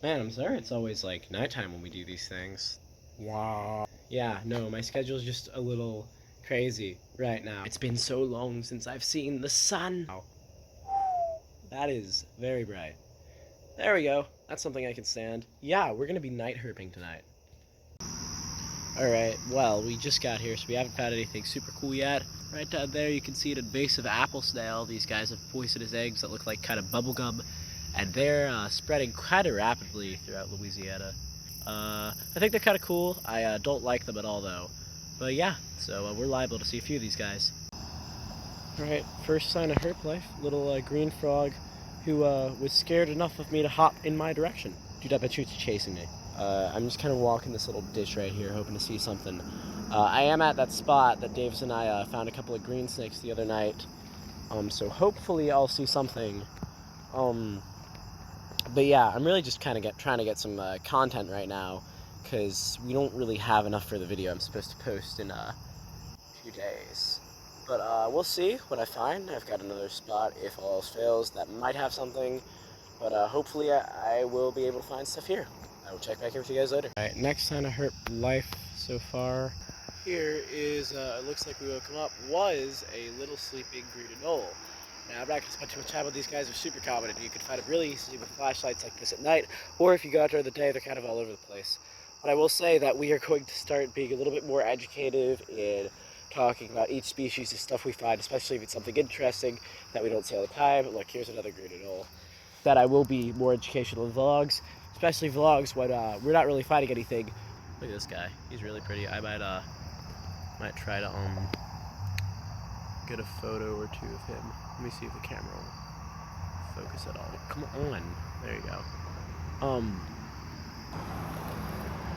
Man, I'm sorry it's always like nighttime when we do these things. Wow. Yeah, no, my schedule's just a little crazy right now. It's been so long since I've seen the sun. Wow. That is very bright. There we go. That's something I can stand. Yeah, we're gonna be night herping tonight. Alright, well, we just got here, so we haven't found anything super cool yet. Right down there, you can see an invasive apple snail. These guys have poisonous eggs that look like kind of bubblegum, and they're spreading kind of rapidly throughout Louisiana. I think they're kind of cool. I don't like them at all, though. But yeah, so we're liable to see a few of these guys. Alright, first sign of herp life. Little green frog who was scared enough of me to hop in my direction. Dude, I bet you it's chasing me. I'm just kind of walking this little ditch right here, hoping to see something. I am at that spot that Davis and I found a couple of green snakes the other night. So hopefully I'll see something. But yeah, I'm really just kind of trying to get some content right now, because we don't really have enough for the video I'm supposed to post in a few days. But we'll see what I find. I've got another spot, if all else fails, that might have something. But hopefully I will be able to find stuff here. I will check back in with you guys later. Alright, next sign of herp life so far here is, it looks like we woke him up, was a little sleeping green knoll. Now, I'm not going to spend too much time on these guys. They're super common, and you can find them really easily with flashlights like this at night, or if you go out during the day, they're kind of all over the place. But I will say that we are going to start being a little bit more educative in talking about each species of stuff we find, especially if it's something interesting that we don't see all the time. Look, here's another green knoll. That I will be more educational in vlogs, especially vlogs when we're not really finding anything. Look at this guy. He's really pretty. I might try to get a photo or two of him. Let me see if the camera will focus at all. Come on. There you go.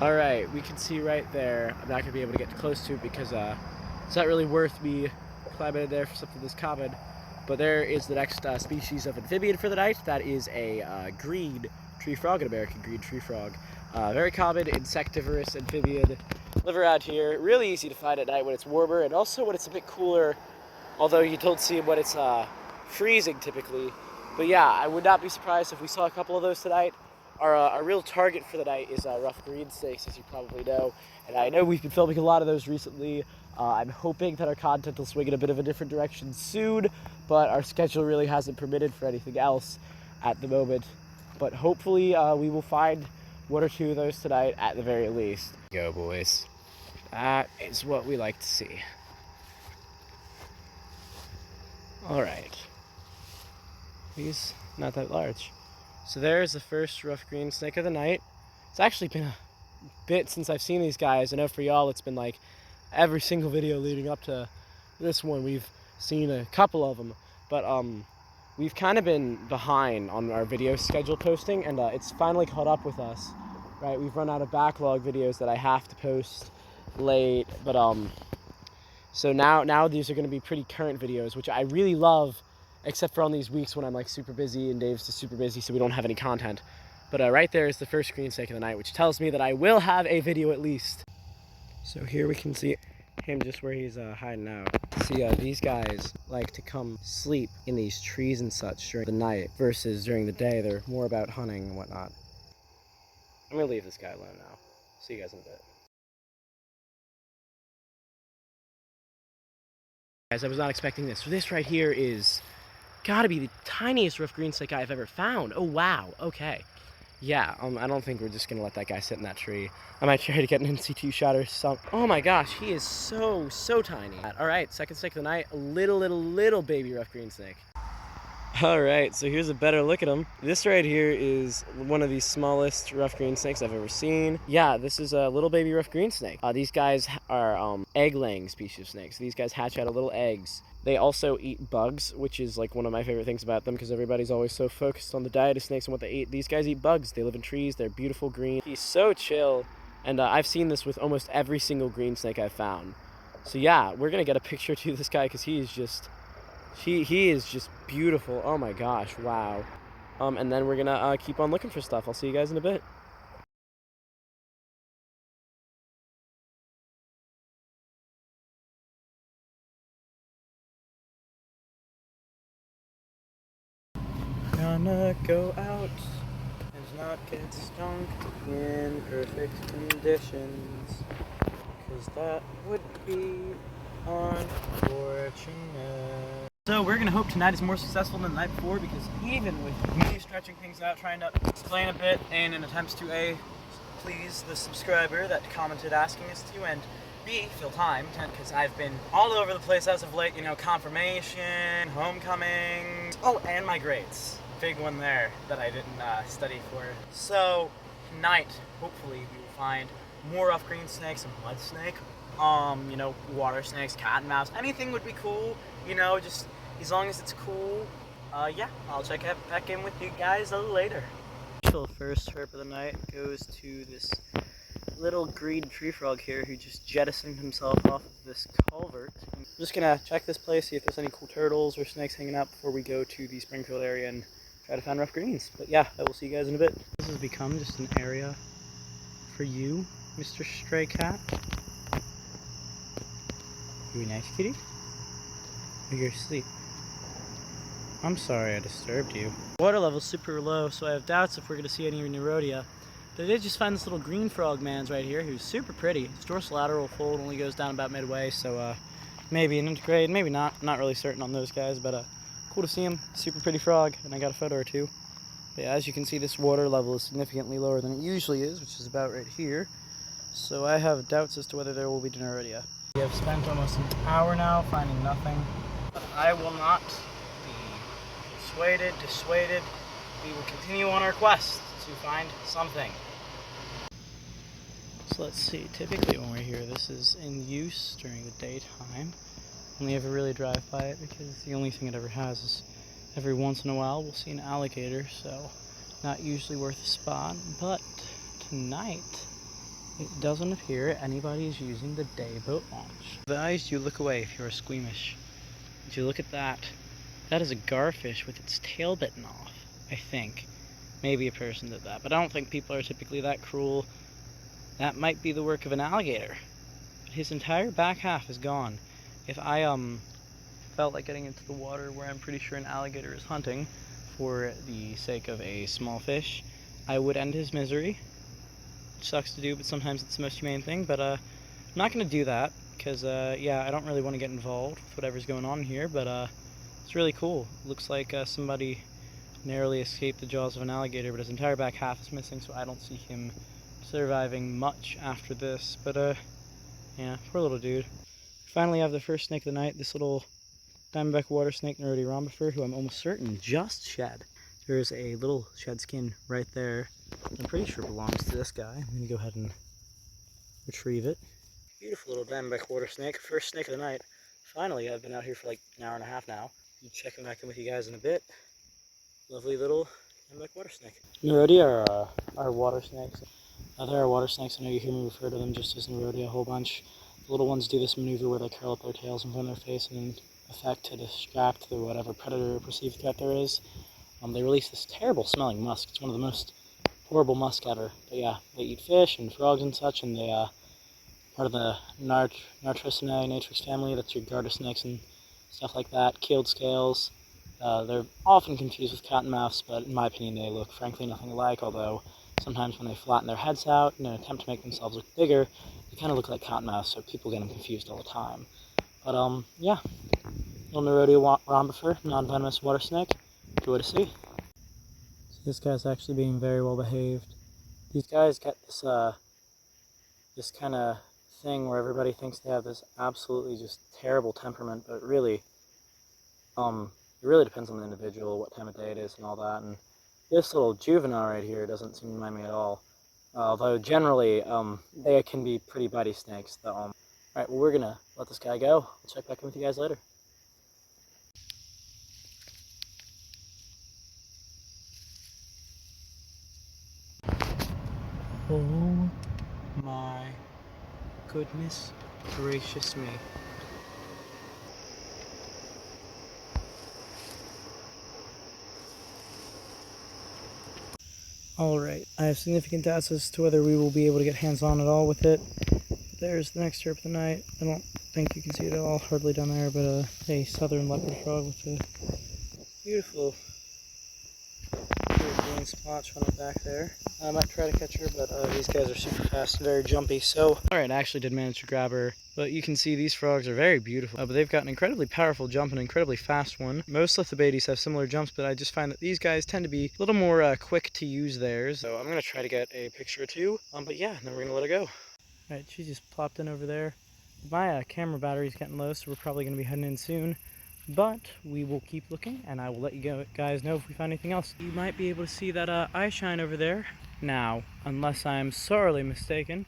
Alright, we can see right there. I'm not going to be able to get close to it because it's not really worth me climbing in there for something this common. But there is the next species of amphibian for the night. That is a green tree frog, an American green tree frog. Very common insectivorous amphibian. Live around here. Really easy to find at night when it's warmer, and also when it's a bit cooler. Although you don't see them when it's freezing typically. But yeah, I would not be surprised if we saw a couple of those tonight. Our real target for the night is rough green snakes, as you probably know. And I know we've been filming a lot of those recently. I'm hoping that our content will swing in a bit of a different direction soon, but our schedule really hasn't permitted for anything else at the moment. But hopefully we will find one or two of those tonight at the very least. Go, boys. That is what we like to see. Alright. He's not that large. So there's the first rough green snake of the night. It's actually been a bit since I've seen these guys. I know for y'all it's been like every single video leading up to this one we've seen a couple of them. But we've kind of been behind on our video schedule posting, and it's finally caught up with us. Right, we've run out of backlog videos that I have to post late, but so now these are going to be pretty current videos, which I really love, except for on these weeks when I'm like super busy and Dave's just super busy, so we don't have any content. But right there is the first green snake of the night, which tells me that I will have a video at least. So here we can see him just where he's hiding out. See, these guys like to come sleep in these trees and such during the night, versus during the day they're more about hunting and whatnot. I'm gonna leave this guy alone now. See you guys in a bit. Guys, I was not expecting this. So this right here is gotta be the tiniest rough green snake I've ever found. Oh wow, okay. Yeah, I don't think we're just gonna let that guy sit in that tree. I might try to get an NC2 shot or something. Oh my gosh, he is so tiny. All right, second snake of the night, a little baby rough green snake. All right, so here's a better look at him. This right here is one of the smallest rough green snakes I've ever seen. Yeah, this is a little baby rough green snake. These guys are egg-laying species of snakes. These guys hatch out of little eggs. They also eat bugs, which is like one of my favorite things about them, because everybody's always so focused on the diet of snakes and what they eat. These guys eat bugs. They live in trees. They're beautiful green. He's so chill, and I've seen this with almost every single green snake I've found. So yeah, we're gonna get a picture to this guy because he is just beautiful. Oh my gosh, wow. And then we're gonna keep on looking for stuff. I'll see you guys in a bit. Gonna go out and not get stunk in perfect conditions, because that would be unfortunate. So we're gonna hope tonight is more successful than the night before, because even with me stretching things out, trying to explain a bit in an attempt to A, please the subscriber that commented asking us to, and B, fill time, because I've been all over the place as of late, you know, confirmation, homecoming, oh, and my grades. Big one there that I didn't study for. So tonight, hopefully, we will find more rough green snakes, a mud snake, you know, water snakes, cat and mouse, anything would be cool, you know, just as long as it's cool. Yeah, I'll check back in with you guys a little later. The first herp of the night goes to this little green tree frog here who just jettisoned himself off of this culvert. I'm just gonna check this place, see if there's any cool turtles or snakes hanging out before we go to the Springfield area and try to find rough greens. But yeah, I will see you guys in a bit. This has become just an area for you, Mr. Stray Cat. You a nice kitty? Or you're asleep? I'm sorry I disturbed you. Water level's super low, so I have doubts if we're gonna see any Neurodia. But I did just find this little green frog man's right here, who's super pretty. His dorsolateral fold only goes down about midway, so maybe an intergrade, maybe not. Not really certain on those guys, but cool to see him. Super pretty frog, and I got a photo or two. But yeah, as you can see, this water level is significantly lower than it usually is, which is about right here. So I have doubts as to whether there will be Neurodia. We have spent almost an hour now finding nothing, but I will not be dissuaded. We will continue on our quest to find something. So let's see, typically when we're here, this is in use during the daytime. Only ever really drive by it because the only thing it ever has is every once in a while we'll see an alligator, so not usually worth a spot. But tonight, it doesn't appear anybody is using the day boat launch. Advised you look away if you're squeamish. If you look at that, that is a garfish with its tail bitten off, I think. Maybe a person did that, but I don't think people are typically that cruel. That might be the work of an alligator. But his entire back half is gone. If I felt like getting into the water where I'm pretty sure an alligator is hunting for the sake of a small fish, I would end his misery. Which sucks to do, but sometimes it's the most humane thing. But I'm not going to do that, because yeah, I don't really want to get involved with whatever's going on here, but it's really cool. Looks like somebody narrowly escaped the jaws of an alligator, but his entire back half is missing, so I don't see him surviving much after this. But yeah, poor little dude. Finally have the first snake of the night, this little diamondback water snake, Neurodia rhombifer, who I'm almost certain just shed. There's a little shed skin right there. I'm pretty sure belongs to this guy. I'm gonna go ahead and retrieve it. Beautiful little diamondback water snake, first snake of the night. Finally, I've been out here for like an hour and a half now. I'll check back in with you guys in a bit. Lovely little diamondback water snake. Neurodia are water snakes. There are water snakes. I know you hear me refer to them just as Neurodia a whole bunch. The little ones do this maneuver where they curl up their tails in front of their face and in effect to distract the whatever predator or perceived threat there is. They release this terrible smelling musk. It's one of the most horrible musk ever. But yeah, they eat fish and frogs and such, and they part of the Nartricinae natrix family. That's your garter snakes and stuff like that. Keeled scales. They're often confused with cat and mouse, but in my opinion they look frankly nothing alike, although sometimes when they flatten their heads out in an attempt to make themselves look bigger, they kind of look like cat and mouse, so people get them confused all the time. But yeah, little Neurodia rhombifer, non-venomous water snake. Joy to see. So this guy's actually being very well behaved. These guys get this this kind of thing where everybody thinks they have this absolutely just terrible temperament, but really, it really depends on the individual, what time of day it is and all that. And this little juvenile right here doesn't seem to mind me at all. Although generally, they can be pretty bitey snakes. Alright, well, we're gonna let this guy go. I'll check back in with you guys later. Oh my goodness gracious me. Alright, I have significant doubts as to whether we will be able to get hands-on at all with it. There's the next herp of the night. I don't think you can see it at all, hardly down there, but a southern leopard frog with a beautiful green spots running back there. I might try to catch her, but these guys are super fast and very jumpy. So, alright, I actually did manage to grab her. But you can see these frogs are very beautiful. But they've got an incredibly powerful jump and an incredibly fast one. Most lithobates have similar jumps, but I just find that these guys tend to be a little more quick to use theirs. So I'm going to try to get a picture or two. But yeah, then we're going to let her go. Alright, she just plopped in over there. My camera battery's getting low, so we're probably going to be heading in soon. But we will keep looking, and I will let you guys know if we find anything else. You might be able to see that eye shine over there. Now, unless I'm sorely mistaken,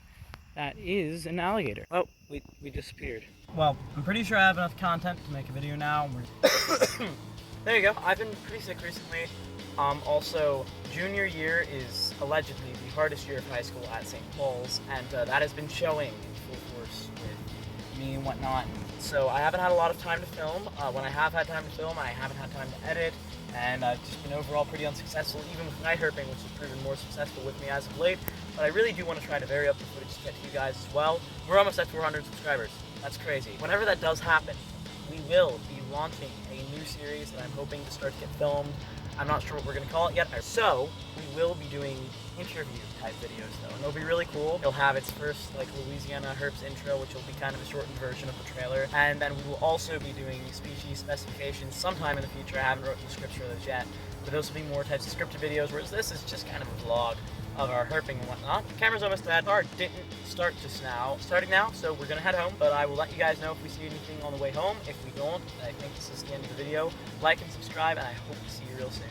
that is an alligator. Oh, we disappeared. Well, I'm pretty sure I have enough content to make a video now. There you go. I've been pretty sick recently. Also, junior year is allegedly the hardest year of high school at St. Paul's, and that has been showing in full force with me and whatnot. So I haven't had a lot of time to film. When I have had time to film, I haven't had time to edit, and I've just been overall pretty unsuccessful, even with night herping, which has proven more successful with me as of late. But I really do want to try to vary up the footage to get to you guys as well. We're almost at 400 subscribers. That's crazy. Whenever that does happen, we will be launching a new series that I'm hoping to start to get filmed. I'm not sure what we're going to call it yet. So, we will be doing interview type videos though, and it'll be really cool. It'll have its first Louisiana Herps intro, which will be kind of a shortened version of the trailer, and then we will also be doing species specifications sometime in the future. I haven't written the scripts for those yet, but those will be more types of scripted videos, whereas this is just kind of a vlog of our herping and whatnot. The camera's almost dead. Our didn't start just now. Starting now, so we're gonna head home, but I will let you guys know if we see anything on the way home. If we don't, I think this is the end of the video. Like and subscribe, and I hope to see you real soon.